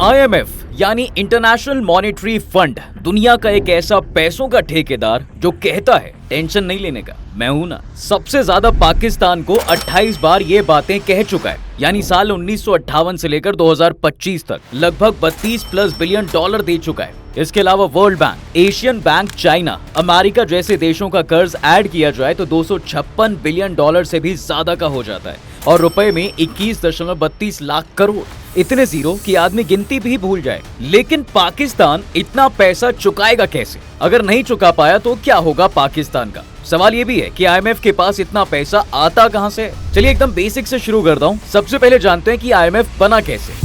IMF यानी international monetary fund दुनिया का एक ऐसा पैसों का ठेकेदार जो कहता है टेंशन नहीं लेने का, मैं हूं ना। सबसे ज्यादा पाकिस्तान को 28 बार ये बातें कह चुका है, यानी साल 1958 से लेकर 2025 तक लगभग 32+ बिलियन डॉलर दे चुका है। इसके अलावा world bank, Asian bank, China, America जैसे देशों का कर्ज ऐड किया जाए तो 256 बिलियन डॉलर से भी ज्यादा का हो जाता है और रुपए में 21.32 लाख करोड़। इतने जीरो कि आदमी गिनती भी भूल जाए। लेकिन पाकिस्तान इतना पैसा चुकाएगा कैसे? अगर नहीं चुका पाया तो क्या होगा पाकिस्तान का? सवाल ये भी है कि IMF के पास इतना पैसा आता कहां से? चलिए एकदम बेसिक से शुरू करता हूं। सबसे पहले जानते हैं कि IMF बना कैसे।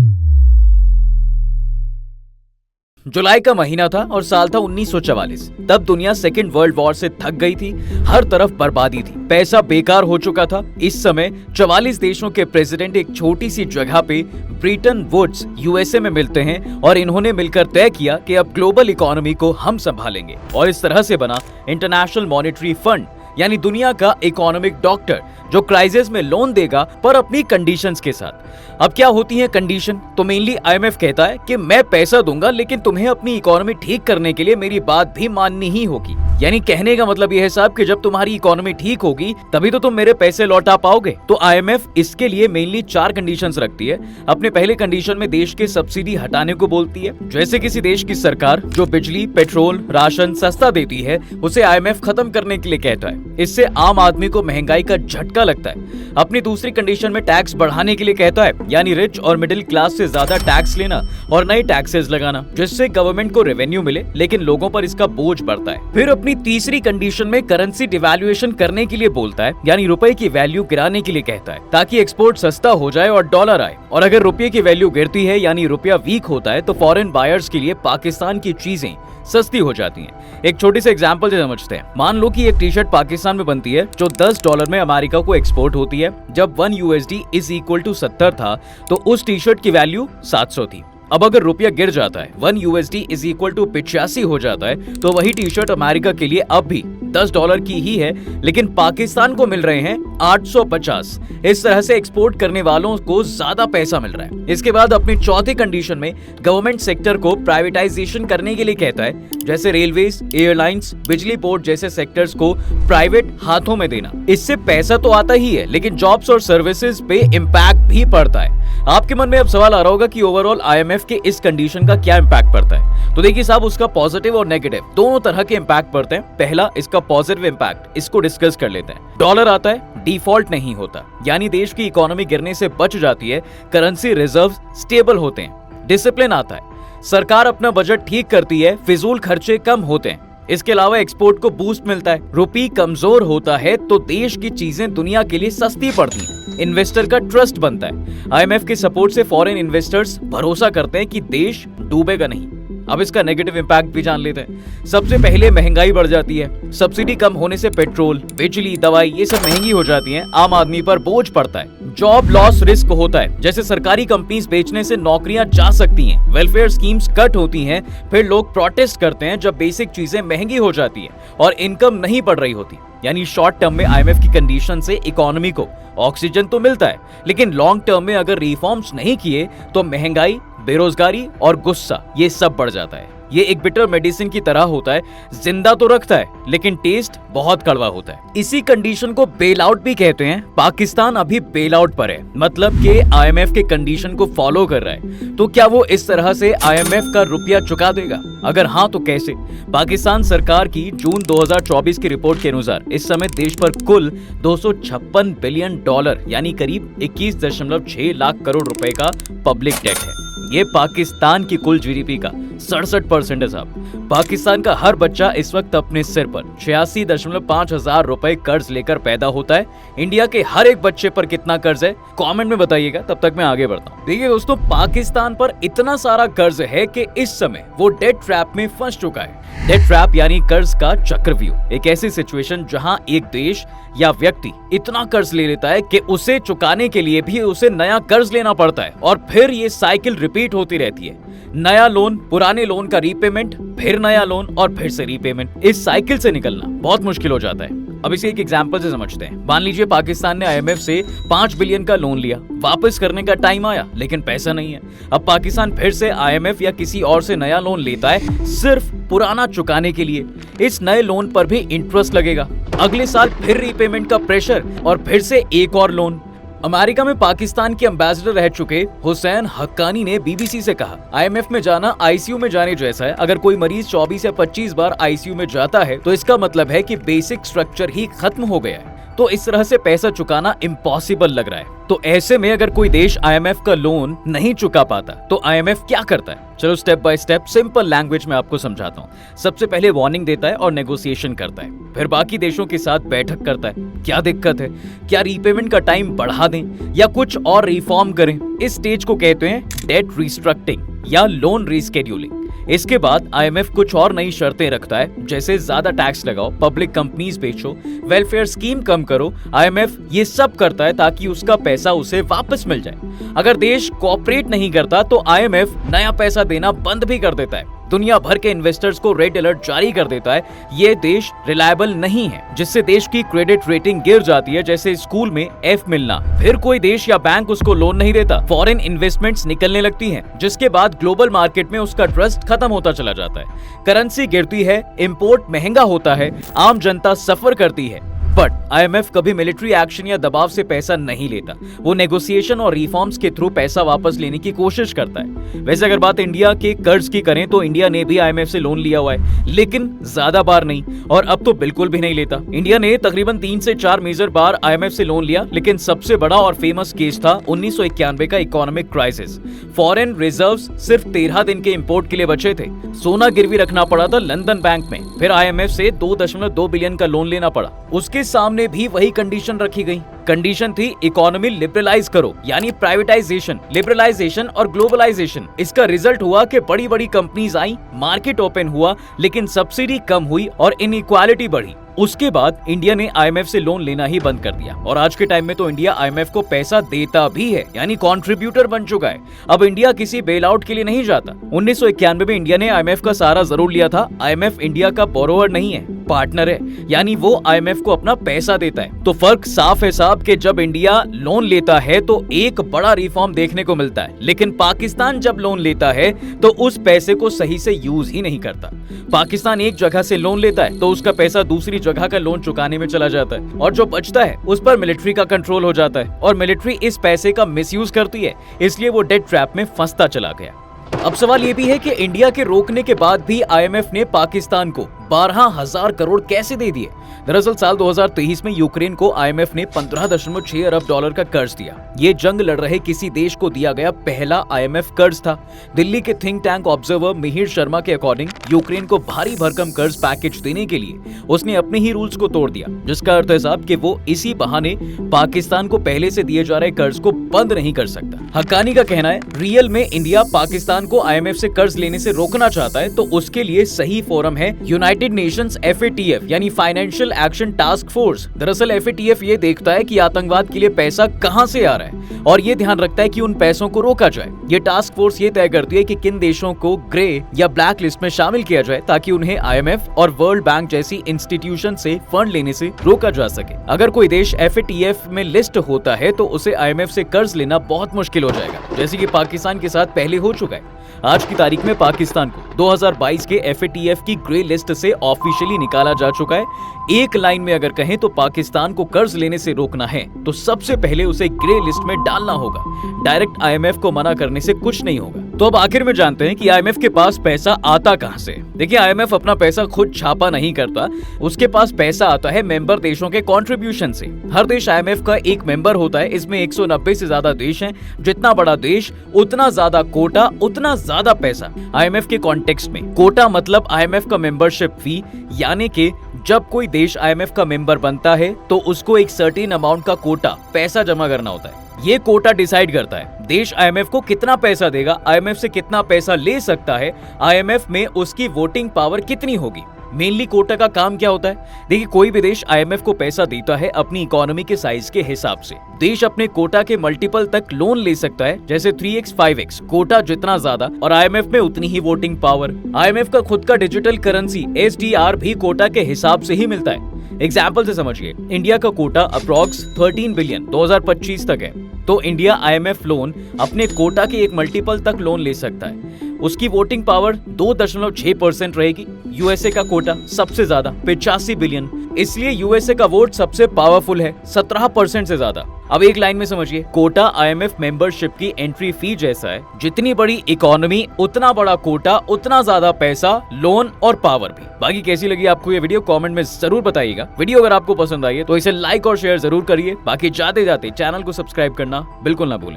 जुलाई का महीना था और साल था 1944। तब दुनिया सेकेंड वर्ल्ड वॉर से थक गई थी, हर तरफ बर्बादी थी, पैसा बेकार हो चुका था। इस समय 44 देशों के प्रेसिडेंट एक छोटी सी जगह पे ब्रिटन वुड्स USA में मिलते हैं और इन्होंने मिलकर तय किया कि अब ग्लोबल इकोनॉमी को हम संभालेंगे। और इस तरह से बना इंटरनेशनल मॉनेटरी फंड, यानी दुनिया का इकोनॉमिक डॉक्टर जो क्राइसिस में लोन देगा पर अपनी कंडीशंस के साथ। अब क्या होती है कंडीशन? तो मेनली IMF कहता है कि मैं पैसा दूंगा लेकिन तुम्हें अपनी इकोनॉमी ठीक करने के लिए मेरी बात भी माननी ही होगी। यानी कहने का मतलब यह है साहब कि जब तुम्हारी इकोनॉमी ठीक होगी तभी तो तुम मेरे पैसे लौटा पाओगे। तो IMF इसके लिए मेनली 4 कंडीशंस रखती है। अपने पहले कंडीशन में देश के सब्सिडी हटाने को बोलती है। जैसे किसी देश की सरकार जो बिजली, पेट्रोल, राशन सस्ता देती है उसे IMF खत्म करने के लिए कहता है। इससे आम आदमी को महंगाई का झटका लगता है। अपनी दूसरी कंडीशन में टैक्स बढ़ाने के लिए कहता है, यानी रिच और मिडिल क्लास से ज्यादा टैक्स लेना और नए टैक्सेस लगाना जिससे गवर्नमेंट को रेवेन्यू मिले लेकिन लोगों पर इसका बोझ बढ़ता है। फिर अपनी तीसरी कंडीशन में करेंसी डिवैल्यूएशन करने के लिए बोलता है, यानी रुपए की वैल्यू गिराने के लिए कहता है ताकि एक्सपोर्ट सस्ता हो जाए और डॉलर आए। और अगर रुपये की वैल्यू गिरती है यानी रुपया वीक होता है तो फॉरेन बायर्स के लिए पाकिस्तान की चीजें सस्ती हो जाती हैं। एक छोटी सी एग्जांपल से समझते हैं। मान लो कि एक टी-शर्ट पाकिस्तान में बनती है जो $10 में अमेरिका को एक्सपोर्ट होती है। जब 1 USD = 70 था तो उस टी-शर्ट की वैल्यू 700 थी। अब अगर रुपया गिर जाता है, 1 USD = 85 हो जाता है, तो वही टी शर्ट अमेरिका के लिए अब भी $10 की ही है लेकिन पाकिस्तान को मिल रहे हैं 850। इस तरह से एक्सपोर्ट करने वालों को ज्यादा पैसा मिल रहा है। इसके बाद अपनी चौथी कंडीशन में गवर्नमेंट सेक्टर को प्राइवेटाइजेशन करने के लिए कहता है, जैसे रेलवेज, एयरलाइंस, बिजली बोर्ड जैसे सेक्टर्स को प्राइवेट हाथों में देना। इससे पैसा तो आता ही है लेकिन जॉब्स और सर्विसेज पे इम्पैक्ट भी पड़ता है। आपके मन में अब सवाल आ रहा होगा कि ओवरऑल IMF के इस कंडीशन का क्या इम्पैक्ट पड़ता है? तो देखिए साहब, उसका पॉजिटिव और नेगेटिव दोनों तरह के इम्पैक्ट पड़ते हैं। पहला इसका पॉजिटिव इम्पैक्ट, इसको डिस्कस कर लेते हैं। डॉलर आता है, डिफॉल्ट नहीं होता, यानी देश की इकोनॉमी गिरने से बच जाती है, करेंसी रिजर्व स्टेबल होते हैं। डिसिप्लिन आता है, सरकार अपना बजट ठीक करती है, फिजूल खर्चे कम होते हैं। इसके अलावा एक्सपोर्ट को बूस्ट मिलता है। रुपया कमजोर होता है तो देश की चीजें दुनिया के लिए सस्ती पड़ती हैं। इन्वेस्टर का ट्रस्ट बनता है। IMF के सपोर्ट से फॉरेन इन्वेस्टर्स भरोसा करते हैं कि देश डूबेगा नहीं। अब इसका नेगेटिव इम्पैक्ट भी जान लेते हैं। सबसे पहले महंगाई बढ़ जाती है। सब्सिडी कम होने से पेट्रोल, बिजली, दवाई ये सब महंगी हो जाती हैं। आम आदमी पर बोझ पड़ता है। जॉब लॉस रिस्क होता है, जैसे सरकारी कंपनीज बेचने से नौकरियां जा सकती हैं, वेलफेयर स्कीम्स कट होती हैं। फिर लोग प्रोटेस्ट करते हैं जब बेसिक चीजें महंगी हो जाती हैं और इनकम नहीं बढ़ रही होती। यानी शॉर्ट टर्म में IMF की कंडीशन से इकोनॉमी को ऑक्सीजन तो मिलता है लेकिन लॉन्ग टर्म में अगर रिफॉर्म्स नहीं किए तो महंगाई, बेरोजगारी और गुस्सा ये सब बढ़ जाता है। ये एक बिटर मेडिसिन की तरह होता है, जिंदा तो रखता है लेकिन टेस्ट बहुत कड़वा होता है। इसी कंडीशन को बेल आउट भी कहते हैं। पाकिस्तान अभी बेल आउट पर है, मतलब कि IMF के कंडीशन को फॉलो कर रहा है। तो क्या वो इस तरह से IMF का रुपया चुका देगा? अगर हाँ तो कैसे? पाकिस्तान सरकार की जून 2024 की रिपोर्ट के अनुसार इस समय देश पर कुल $256 बिलियन यानी करीब 21.6 लाख करोड़ रुपए का पब्लिक डेट है। ये पाकिस्तान की कुल GDP का 67% है साहब। पाकिस्तान का हर बच्चा इस वक्त अपने सिर पर 86.5 हजार रुपए कर्ज लेकर पैदा होता है। इंडिया के हर एक बच्चे पर कितना कर्ज है कमेंट में बताइएगा, तब तक मैं आगे बढ़ता हूँ। देखिए दोस्तों, पाकिस्तान पर इतना सारा कर्ज है कि इस समय वो डेट ट्रैप में फंस चुका है। डेट ट्रैप यानी कर्ज का चक्रव्यूह, एक ऐसी सिचुएशन जहां एक देश या व्यक्ति इतना कर्ज ले लेता है कि उसे चुकाने के लिए भी उसे नया कर्ज लेना पड़ता है और फिर ये साइकिल रिपीट होती रहती है। नया लोन, पुराने लोन का रीपेमेंट, फिर नया लोन और फिर से रीपेमेंट। इस साइकिल से निकलना बहुत मुश्किल हो जाता है। अब इसे एक एग्जांपल से समझते हैं। मान लीजिए पाकिस्तान ने आईएमएफ से 5 बिलियन का लोन लिया, वापस करने का टाइम आया लेकिन पैसा नहीं है। अब पाकिस्तान फिर से आईएमएफ या किसी और से नया लोन लेता है सिर्फ पुराना चुकाने के लिए। इस नए लोन पर भी इंटरेस्ट लगेगा, अगले साल फिर रीपेमेंट का प्रेशर और फिर से एक और लोन। अमेरिका में पाकिस्तान के एम्बेसडर रह चुके हुसैन हक्कानी ने बीबीसी से कहा, आईएमएफ में जाना आईसीयू में जाने जैसा है। अगर कोई मरीज 24 या 25 बार आईसीयू में जाता है तो इसका मतलब है कि बेसिक स्ट्रक्चर ही खत्म हो गया है। तो इस तरह से पैसा चुकाना इम्पॉसिबल लग रहा है। तो ऐसे में अगर कोई देश आईएमएफ का लोन नहीं चुका पाता तो आईएमएफ क्या करता है? चलो step by step simple language में आपको समझाता हूँ। सबसे पहले वार्निंग देता है और नेगोशिएशन करता है, फिर बाकी देशों के साथ बैठक करता है। क्या दिक्कत है, क्या रीपेमेंट का टाइम बढ़ा दें या कुछ और रिफॉर्म करें? इस स्टेज को कहते हैं डेट रिस्ट्रक्टिंग या लोन रीस्केड्यूलिंग। इसके बाद आईएमएफ कुछ और नई शर्तें रखता है, जैसे ज्यादा टैक्स लगाओ, पब्लिक कंपनीज बेचो, वेलफेयर स्कीम कम करो। आईएमएफ ये सब करता है ताकि उसका पैसा उसे वापस मिल जाए। अगर देश कोऑपरेट नहीं करता तो आईएमएफ नया पैसा देना बंद भी कर देता है, दुनिया भर के इन्वेस्टर्स को रेड अलर्ट जारी कर देता है। ये देश रिलायबल नहीं है, जिससे देश की क्रेडिट रेटिंग गिर जाती है, जैसे स्कूल में F मिलना। फिर कोई देश या बैंक उसको लोन नहीं देता, फॉरेन इन्वेस्टमेंट्स निकलने लगती हैं, जिसके बाद ग्लोबल मार्केट में उसका ट्रस्ट खत्म होता चला जाता है। करेंसी गिरती है, इंपोर्ट महंगा होता है, आम जनता सफर करती है। बट आईएमएफ कभी मिलिट्री एक्शन या दबाव से पैसा नहीं लेता, वो नेगोशिएशन और रिफॉर्म्स के थ्रू पैसा वापस लेने की कोशिश करता है। वैसे अगर बात इंडिया के कर्ज की करें तो इंडिया ने भी आईएमएफ से लोन लिया हुआ है, लेकिन ज्यादा बार नहीं, और अब तो बिल्कुल भी नहीं लेता। इंडिया ने तकरीबन 3 से 4 मेजर बार आईएमएफ से लोन लिया, लेकिन सबसे बड़ा और फेमस केस था 1991 का इकोनॉमिक क्राइसिस। फॉरेन रिजर्व्स सिर्फ 13 दिन के इंपोर्ट के लिए बचे थे, सोना गिरवी रखना पड़ा था लंदन बैंक में, फिर आईएमएफ से 2.2 बिलियन का लोन लेना पड़ा। उसके सामने भी वही कंडीशन रखी गई। कंडीशन थी इकोनॉमी लिबरलाइज करो, यानी प्राइवेटाइजेशन, लिबरलाइजेशन और ग्लोबलाइजेशन। इसका रिजल्ट हुआ कि बड़ी बड़ी कंपनीज आई, मार्केट ओपन हुआ, लेकिन सब्सिडी कम हुई और इनइक्वालिटी बढ़ी। उसके बाद इंडिया ने आईएमएफ से लोन लेना ही बंद कर दिया, और आज के टाइम में तो इंडिया आईएमएफ को पैसा देता भी है, यानी कंट्रीब्यूटर बन चुका है। अब इंडिया किसी बेल आउट के लिए नहीं जाता। 1991 में इंडिया ने आईएमएफ का सहारा जरूर लिया था। आईएमएफ इंडिया का बोरोवर नहीं है, पार्टनर है, यानी वो आईएमएफ को अपना पैसा देता है। तो फर्क साफ है साहब कि जब इंडिया लोन लेता है तो एक बड़ा रिफॉर्म देखने को मिलता है, लेकिन पाकिस्तान जब लोन लेता है तो उस पैसे को सही से यूज ही नहीं करता। पाकिस्तान एक जगह से लोन लेता है तो उसका पैसा दूसरी जगह का लोन चुकाने में चला जाता है, और जो बचता है उस पर मिलिट्री का कंट्रोल हो जाता है, और मिलिट्री इस पैसे का मिसयूज करती है, इसलिए वो डेट ट्रैप में फंसता चला गया। अब सवाल ये भी है कि इंडिया के रोकने के बाद भी आईएमएफ ने पाकिस्तान को 12,000 करोड़ कैसे दे दिए? दरअसल साल 2023 में यूक्रेन को आईएमएफ ने 15.6 अरब डॉलर का कर्ज दिया। ये जंग लड़ रहे किसी देश को दिया गया पहला आईएमएफ कर्ज था। दिल्ली के think tank observer Mihir Sharma के अकॉर्डिंग यूक्रेन को भारी भरकम कर्ज पैकेज देने के लिए उसने अपने ही रूल्स को तोड़ दिया, जिसका अर्थ है साहब कि वो इसी बहाने पाकिस्तान को पहले से दिए जा रहे कर्ज को बंद नहीं कर सकता। हक्कानी का कहना है रियल में इंडिया पाकिस्तान को आईएमएफ से कर्ज लेने से रोकना चाहता है तो उसके लिए सही फोरम है यूनाइटेड नेशंस FATF, यानी फाइनेंशियल एक्शन टास्क फोर्स। दरअसल FATF ये देखता है कि आतंकवाद के लिए पैसा कहां से आ रहा है और ये ध्यान रखता है कि उन पैसों को रोका जाए। ये टास्क फोर्स ये तय करती है कि किन देशों को ग्रे या ब्लैक लिस्ट में शामिल किया जाए ताकि उन्हें आईएमएफ और वर्ल्ड बैंक जैसी इंस्टीट्यूशन से फंड लेने से रोका जा सके। अगर कोई देश FATF में लिस्ट होता है तो उसे आईएमएफ से कर्ज लेना बहुत मुश्किल हो जाएगा, जैसे कि पाकिस्तान के साथ पहले हो चुका है। आज की तारीख में पाकिस्तान को 2022 के FATF की ग्रे लिस्ट से ऑफिशियली निकाला जा चुका है। एक लाइन में अगर कहें तो पाकिस्तान को कर्ज लेने से रोकना है तो सबसे पहले उसे ग्रे लिस्ट में डालना होगा। डायरेक्ट आईएमएफ को मना करने से कुछ नहीं होगा। तो अब आखिर में जानते हैं कि आईएमएफ के पास पैसा आता कहां से। देखिए, आईएमएफ अपना पैसा खुद छापा नहीं करता, उसके पास पैसा आता है मेंबर देशों के कंट्रीब्यूशन से। हर देश आईएमएफ का एक मेंबर होता है, इसमें 190 से ज्यादा देश हैं। जितना बड़ा देश उतना ज्यादा कोटा, उतना ज्यादा पैसा। आईएमएफ के कॉन्टेक्स्ट में कोटा मतलब आईएमएफ का मेंबरशिप फी, यानी कि जब कोई देश आईएमएफ का मेंबर बनता है तो उसको एक सर्टेन अमाउंट का कोटा पैसा जमा करना होता है। ये कोटा डिसाइड करता है देश आईएमएफ को कितना पैसा देगा, आईएमएफ से कितना पैसा ले सकता है, आईएमएफ में उसकी वोटिंग पावर कितनी होगी। मेनली कोटा का काम क्या होता है? देखिए, कोई भी देश आईएमएफ को पैसा देता है अपनी इकोनॉमी के साइज के हिसाब से। देश अपने कोटा के मल्टीपल तक लोन ले सकता है, जैसे 3x 5x। कोटा जितना ज्यादा और आईएमएफ में उतनी ही वोटिंग पावर। आईएमएफ का खुद का डिजिटल करेंसी SDR भी कोटा के हिसाब से ही मिलता है। एग्जाम्पल से समझिए, इंडिया का कोटा अप्रॉक्स 13 बिलियन 2025 तक है, तो इंडिया IMF लोन अपने कोटा के एक मल्टीपल तक लोन ले सकता है। उसकी वोटिंग पावर 2.6% रहेगी। यूएसए का कोटा सबसे ज्यादा 85 बिलियन, इसलिए यूएसए का वोट सबसे पावरफुल है 17% से ज्यादा। अब एक लाइन में समझिए, कोटा IMF मेंबरशिप की एंट्री फी जैसा है। जितनी बड़ी इकोनॉमी उतना बड़ा कोटा, उतना ज्यादा पैसा, लोन और पावर भी। बाकी कैसी लगी आपको ये वीडियो कमेंट में जरूर बताइएगा। वीडियो अगर आपको पसंद आई है तो इसे लाइक और शेयर जरूर करिए। बाकी जाते जाते चैनल को सब्सक्राइब करना बिल्कुल ना भूलें।